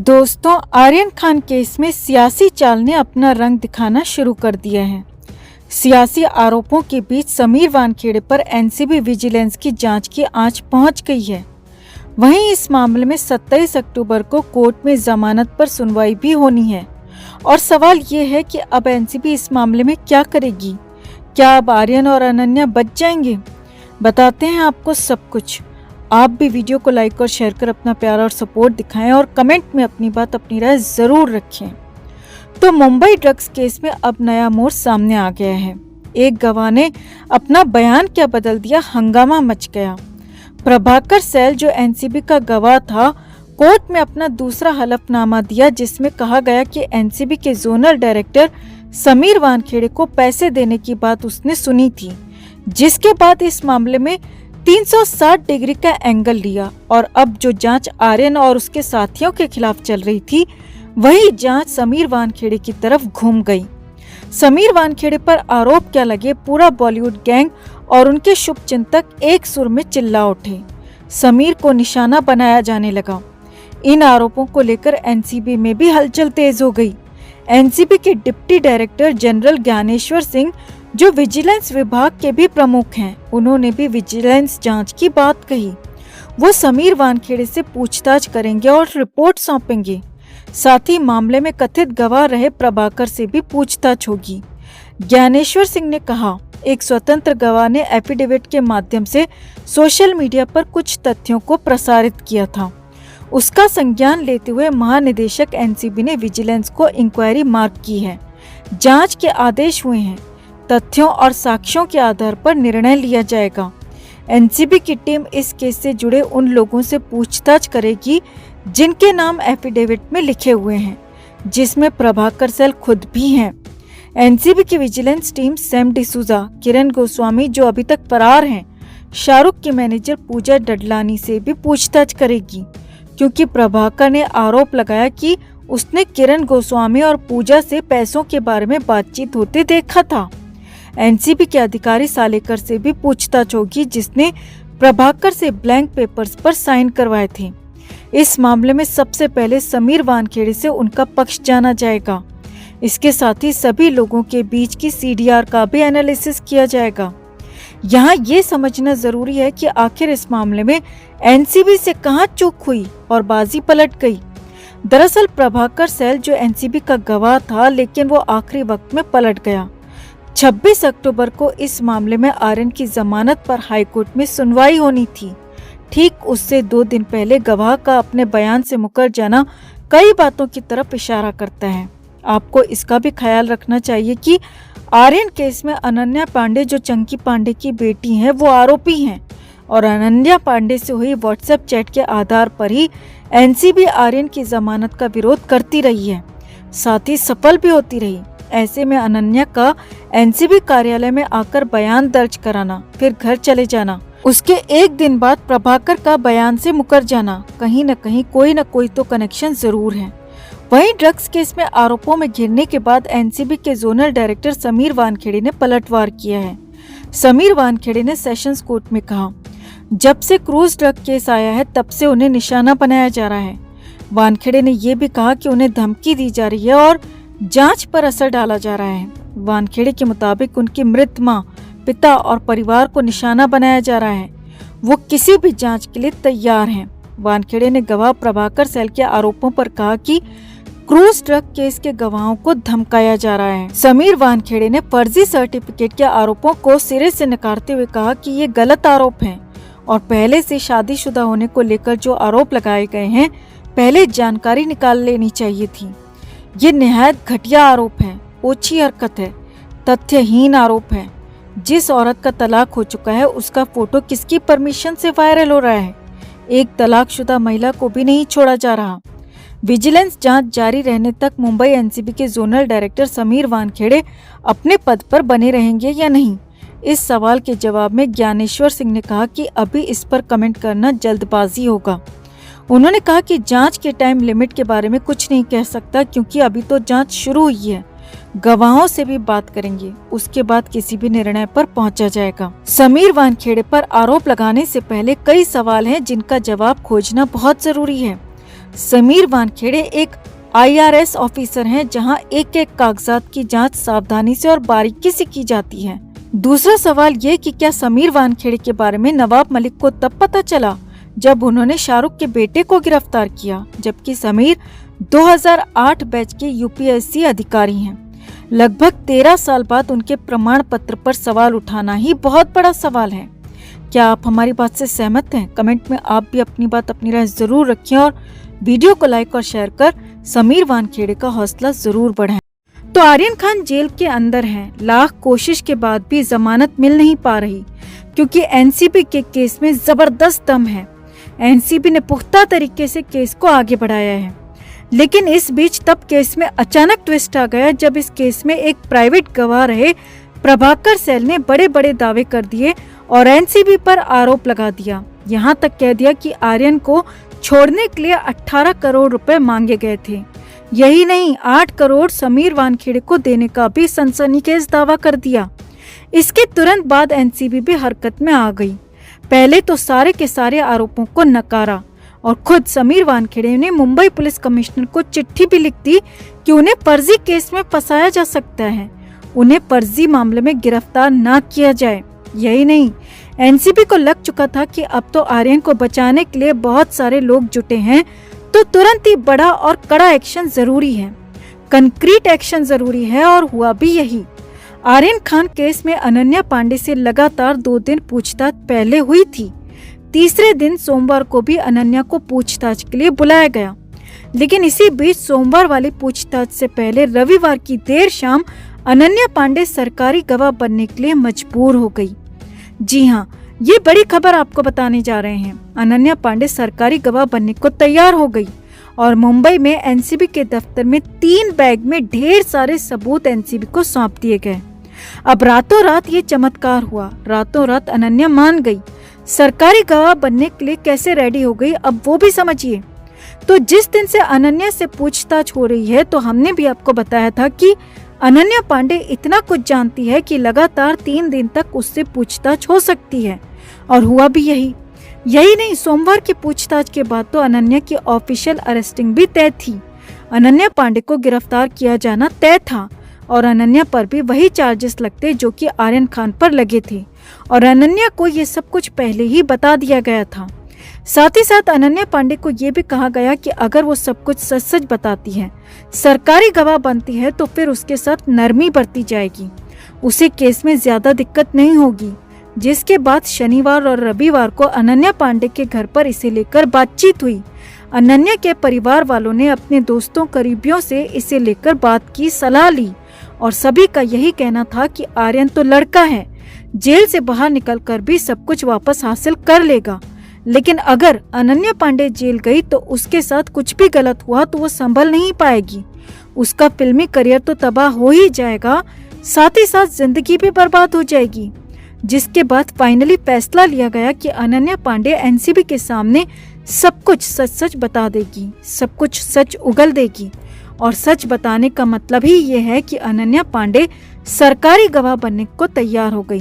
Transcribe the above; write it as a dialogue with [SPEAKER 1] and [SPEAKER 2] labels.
[SPEAKER 1] दोस्तों, आर्यन खान केस में सियासी चाल ने अपना रंग दिखाना शुरू कर दिया है। सियासी आरोपों के बीच समीर वानखेड़े पर एनसीबी विजिलेंस की जांच की आंच पहुंच गई है। वहीं इस मामले में 27 अक्टूबर को कोर्ट में जमानत पर सुनवाई भी होनी है और सवाल ये है कि अब एनसीबी इस मामले में क्या करेगी। क्या अब आर्यन और अनन्या बच जाएंगे? बताते हैं आपको सब कुछ। आप भी वीडियो को लाइक और शेयर कर अपना प्यार और सपोर्ट दिखाएं और कमेंट में अपनी बात अपनी राय जरूर रखें। तो मुंबई ड्रग्स केस में अब नया मोड़ सामने आ गया है। एक गवाह ने अपना बयान क्या बदल दिया, हंगामा मच गया। प्रभाकर सैल जो एनसीबी का गवाह था, कोर्ट में अपना दूसरा हलफनामा दिया जिसमें कहा गया कि एनसीबी के जोनल डायरेक्टर समीर वानखेड़े को पैसे देने की बात उसने सुनी थी, जिसके बाद इस मामले में 360 डिग्री का एंगल लिया और अब जो जांच आर्यन और उसके साथियों के खिलाफ चल रही थी, वही जांच समीर वानखेड़े की तरफ घूम गई। समीर वानखेड़े पर आरोप क्या लगे, पूरा बॉलीवुड गैंग और उनके शुभचिंतक एक सुर में चिल्ला उठे। समीर को निशाना बनाया जाने लगा। इन आरोपों को लेकर एनसीबी में भी हलचल तेज हो गई। एनसीबी के deputy director general Dnyaneshwar Singh, जो विजिलेंस विभाग के भी प्रमुख हैं, उन्होंने भी विजिलेंस जांच की बात कही। वो समीर वानखेड़े से पूछताछ करेंगे और रिपोर्ट सौंपेंगे। साथ ही मामले में कथित गवाह रहे प्रभाकर से भी पूछताछ होगी। ज्ञानेश्वर सिंह ने कहा, एक स्वतंत्र गवाह ने एफिडेविट के माध्यम से सोशल मीडिया पर कुछ तथ्यों को प्रसारित किया था। उसका संज्ञान लेते हुए महानिदेशक एनसीबी ने विजिलेंस को इंक्वायरी मार्क की है। जांच के आदेश हुए हैं। तथ्यों और साक्ष्यों के आधार पर निर्णय लिया जाएगा। एनसीबी की टीम इस केस से जुड़े उन लोगों से पूछताछ करेगी जिनके नाम एफिडेविट में लिखे हुए हैं, जिसमें प्रभाकर सैल खुद भी हैं। एनसीबी की विजिलेंस टीम सैम डिसूजा, किरण गोस्वामी जो अभी तक फरार हैं, शाहरुख की मैनेजर पूजा डडलानी से भी पूछताछ करेगी, क्योंकि प्रभाकर ने आरोप लगाया कि उसने किरण गोस्वामी और पूजा से पैसों के बारे में बातचीत होते देखा था। एनसीबी के अधिकारी सालेकर से भी पूछताछ होगी, जिसने प्रभाकर से ब्लैंक पेपर्स पर साइन करवाए थे। इस मामले में सबसे पहले समीर वानखेड़े से उनका पक्ष जाना जाएगा। इसके साथ ही सभी लोगों के बीच की सीडीआर का भी एनालिसिस किया जाएगा। यहाँ ये समझना जरूरी है कि आखिर इस मामले में एनसीबी से कहाँ चूक हुई और बाजी पलट गई। दरअसल प्रभाकर सैल जो एनसीबी का गवाह था, लेकिन वो आखिरी वक्त में पलट गया। 26 अक्टूबर को इस मामले में आर्यन की जमानत पर हाईकोर्ट में सुनवाई होनी थी। ठीक उससे 2 दिन पहले गवाह का अपने बयान से मुकर जाना कई बातों की तरफ इशारा करता है। आपको इसका भी ख्याल रखना चाहिए कि आर्यन केस में अनन्या पांडे जो चंकी पांडे की बेटी हैं, वो आरोपी हैं और अनन्या पांडे से हुई व्हाट्सएप चैट के आधार पर ही एनसीबी आर्यन की जमानत का विरोध करती रही है, साथ ही सफल भी होती रही। ऐसे में अनन्या का एनसीबी कार्यालय में आकर बयान दर्ज कराना, फिर घर चले जाना, उसके एक दिन बाद प्रभाकर का बयान से मुकर जाना, कहीं न कहीं कोई न कोई तो कनेक्शन जरूर है। वहीं ड्रग्स केस में आरोपों में घिरने के बाद एनसीबी के जोनल डायरेक्टर समीर वानखेड़े ने पलटवार किया है। समीर वानखेड़े ने सेशंस कोर्ट में कहा, जब से क्रूज ड्रग केस आया है तब से उन्हें निशाना बनाया जा रहा है। वानखेड़े ने यह भी कहा कि उन्हें धमकी दी जा रही है और जांच पर असर डाला जा रहा है। वानखेड़े के मुताबिक उनकी मृत मां, पिता और परिवार को निशाना बनाया जा रहा है। वो किसी भी जांच के लिए तैयार हैं। वानखेड़े ने गवाह प्रभाकर सैल के आरोपों पर कहा कि क्रूज ड्रग केस के गवाहों को धमकाया जा रहा है। समीर वानखेड़े ने फर्जी सर्टिफिकेट के आरोपों को सिरे से नकारते हुए कहा कि ये गलत आरोप हैं और पहले से शादीशुदा होने को लेकर जो आरोप लगाए गए हैं, पहले जानकारी निकाल लेनी चाहिए थी। ये निहायत घटिया आरोप है, ओछी हरकत है, तथ्यहीन आरोप है। जिस औरत का तलाक हो चुका है, उसका फोटो किसकी परमिशन से वायरल हो रहा है? एक तलाकशुदा महिला को भी नहीं छोड़ा जा रहा। विजिलेंस जांच जारी रहने तक मुंबई एनसीबी के जोनल डायरेक्टर समीर वानखेड़े अपने पद पर बने रहेंगे या नहीं? इस सवाल के जवाब में ज्ञानेश्वर सिंह ने कहा कि अभी इस पर कमेंट करना जल्दबाजी होगा। उन्होंने कहा कि जांच के टाइम लिमिट के बारे में कुछ नहीं कह सकता, क्योंकि अभी तो जांच शुरू हुई है। गवाहों से भी बात करेंगे, उसके बाद किसी भी निर्णय पर पहुंचा जाएगा। समीर वानखेड़े पर आरोप लगाने से पहले कई सवाल हैं जिनका जवाब खोजना बहुत जरूरी है। समीर वानखेड़े एक IRS ऑफिसर हैं, जहां एक एक कागजात की जांच सावधानी से और बारीकी से की जाती है। दूसरा सवाल ये कि क्या समीर वानखेड़े के बारे में नवाब मलिक को तब पता चला जब उन्होंने शाहरुख के बेटे को गिरफ्तार किया, जबकि समीर 2008 बैच के UPSC अधिकारी हैं। लगभग 13 साल बाद उनके प्रमाण पत्र पर सवाल उठाना ही बहुत बड़ा सवाल है। क्या आप हमारी बात से सहमत हैं? कमेंट में आप भी अपनी बात, अपनी राय जरूर रखें और वीडियो को लाइक और शेयर कर समीर वानखेड़े का हौसला जरूर बढ़ाएं। तो आर्यन खान जेल के अंदर हैं। लाख कोशिश के बाद भी जमानत मिल नहीं पा रही, क्योंकि NCB के केस में जबरदस्त दम है। NCB ने पुख्ता तरीके से केस को आगे बढ़ाया है। लेकिन इस बीच तब केस में अचानक ट्विस्ट आ गया, जब इस केस में एक प्राइवेट गवाह रहे प्रभाकर सैल ने बड़े बड़े दावे कर दिए और NCB पर आरोप लगा दिया। यहाँ तक कह दिया कि आर्यन को छोड़ने के लिए 18 करोड़ रुपए मांगे गए थे। यही नहीं, 8 करोड़ समीर वानखेड़े को देने का भी सनसनीखेज दावा कर दिया। इसके तुरंत बाद NCB भी हरकत में आ गई। पहले तो सारे के सारे आरोपों को नकारा और खुद समीर वानखेड़े ने मुंबई पुलिस कमिश्नर को चिट्ठी भी लिख दी कि उन्हें फर्जी केस में फंसाया जा सकता है, उन्हें फर्जी मामले में गिरफ्तार न किया जाए। यही नहीं, NCB को लग चुका था कि अब तो आर्यन को बचाने के लिए बहुत सारे लोग जुटे हैं, तो तुरंत ही बड़ा और कड़ा एक्शन जरूरी है, कंक्रीट एक्शन जरूरी है। और हुआ भी यही। आर्यन खान केस में अनन्या पांडे से लगातार 2 दिन पूछताछ पहले हुई थी। तीसरे दिन सोमवार को भी अनन्या को पूछताछ के लिए बुलाया गया। लेकिन इसी बीच सोमवार वाली पूछताछ से पहले रविवार की देर शाम अनन्या पांडे सरकारी गवाह बनने के लिए मजबूर हो गई। जी हाँ, ये बड़ी खबर आपको बताने जा रहे हैं। अनन्या पांडे सरकारी गवाह बनने को तैयार हो गई और मुंबई में NCB के दफ्तर में 3 बैग में ढेर सारे सबूत NCB को सौंप दिए गए। अब रातों रात ये चमत्कार हुआ। रातों रात अनन्या मान गई। सरकारी गवाह बनने के लिए कैसे रेडी हो गई, अब वो भी समझिए। तो जिस दिन से अनन्या से पूछताछ हो रही है, तो हमने भी आपको बताया था कि अनन्या पांडे इतना कुछ जानती है कि लगातार 3 दिन तक उससे पूछताछ हो सकती है, और हुआ भी यही। यही नहीं, सोमवार की पूछताछ के बाद तो अनन्या की ऑफिशियल अरेस्टिंग भी तय थी। अनन्या पांडे को गिरफ्तार किया जाना तय था और अनन्या पर भी वही चार्जेस लगते जो कि आर्यन खान पर लगे थे, और अनन्या को ये सब कुछ पहले ही बता दिया गया था। साथ ही साथ अनन्या पांडे को ये भी कहा गया कि अगर वो सब कुछ सच सच बताती है, सरकारी गवाह बनती है, तो फिर उसके साथ नरमी बरती जाएगी, उसे केस में ज्यादा दिक्कत नहीं होगी। जिसके बाद शनिवार और रविवार को अनन्या पांडे के घर पर इसे लेकर बातचीत हुई। अनन्या के परिवार वालों ने अपने दोस्तों करीबियों से इसे लेकर बात की, सलाह ली, और सभी का यही कहना था कि आर्यन तो लड़का है, जेल से बाहर निकलकर भी सब कुछ वापस हासिल कर लेगा। लेकिन अगर अनन्या पांडे जेल गई तो उसके साथ कुछ भी गलत हुआ तो वो संभल नहीं पाएगी, उसका फिल्मी करियर तो तबाह हो ही जाएगा, साथ ही साथ जिंदगी भी बर्बाद हो जाएगी। जिसके बाद फाइनली फैसला लिया गया कि अनन्या पांडे NCB के सामने सब कुछ सच सच बता देगी, सब कुछ सच उगल देगी। और सच बताने का मतलब ही ये है कि अनन्या पांडे सरकारी गवाह बनने को तैयार हो गई।